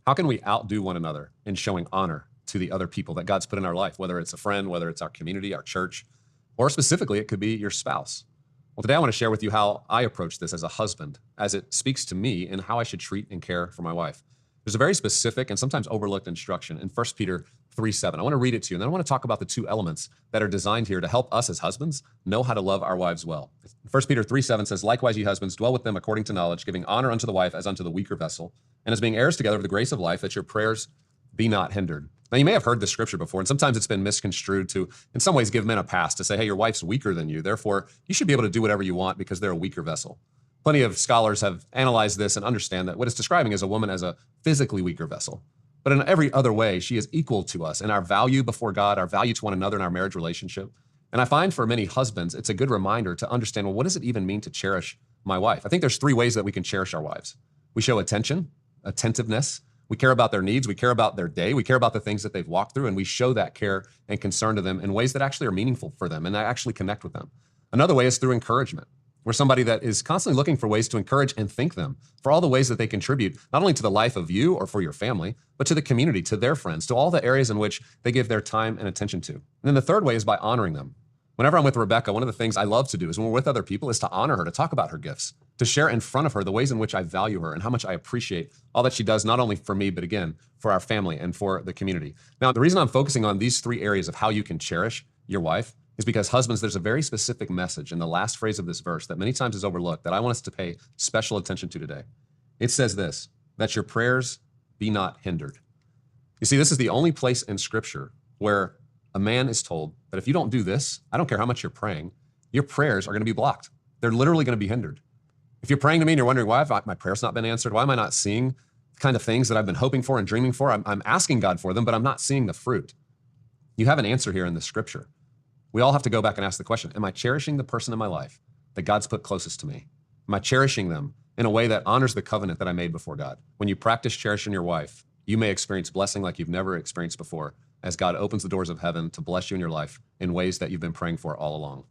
How can we outdo one another in showing honor to the other people that God's put in our life, whether it's a friend, whether it's our community, our church, or specifically, it could be your spouse? Well, today I want to share with you how I approach this as a husband, as it speaks to me and how I should treat and care for my wife. There's a very specific and sometimes overlooked instruction in 1 Peter 3:7. I want to read it to you, and then I want to talk about the two elements that are designed here to help us as husbands know how to love our wives well. 1 Peter 3:7 says, "Likewise, ye husbands, dwell with them according to knowledge, giving honor unto the wife as unto the weaker vessel, and as being heirs together of the grace of life, that your prayers be not hindered." Now, you may have heard this scripture before, and sometimes it's been misconstrued to, in some ways, give men a pass to say, hey, your wife's weaker than you, therefore you should be able to do whatever you want because they're a weaker vessel. Plenty of scholars have analyzed this and understand that what it's describing is a woman as a physically weaker vessel. But in every other way, she is equal to us in our value before God, our value to one another in our marriage relationship. And I find for many husbands, it's a good reminder to understand, well, what does it even mean to cherish my wife? I think there's three ways that we can cherish our wives. We show attention, attentiveness. We care about their needs. We care about their day. We care about the things that they've walked through, and we show that care and concern to them in ways that actually are meaningful for them and that actually connect with them. Another way is through encouragement. We're somebody that is constantly looking for ways to encourage and thank them for all the ways that they contribute, not only to the life of you or for your family, but to the community, to their friends, to all the areas in which they give their time and attention to. And then the third way is by honoring them. Whenever I'm with Rebecca, one of the things I love to do is when we're with other people is to honor her, to talk about her gifts, to share in front of her the ways in which I value her and how much I appreciate all that she does, not only for me, but again, for our family and for the community. Now, the reason I'm focusing on these three areas of how you can cherish your wife is because husbands, there's a very specific message in the last phrase of this verse that many times is overlooked that I want us to pay special attention to today. It says this, that your prayers be not hindered. You see, this is the only place in Scripture where a man is told that if you don't do this, I don't care how much you're praying, your prayers are going to be blocked. They're literally going to be hindered. If you're praying to me and you're wondering why have my prayers not been answered, why am I not seeing the kind of things that I've been hoping for and dreaming for? I'm asking God for them, but I'm not seeing the fruit. You have an answer here in the Scripture. We all have to go back and ask the question, am I cherishing the person in my life that God's put closest to me? Am I cherishing them in a way that honors the covenant that I made before God? When you practice cherishing your wife, you may experience blessing like you've never experienced before as God opens the doors of heaven to bless you in your life in ways that you've been praying for all along.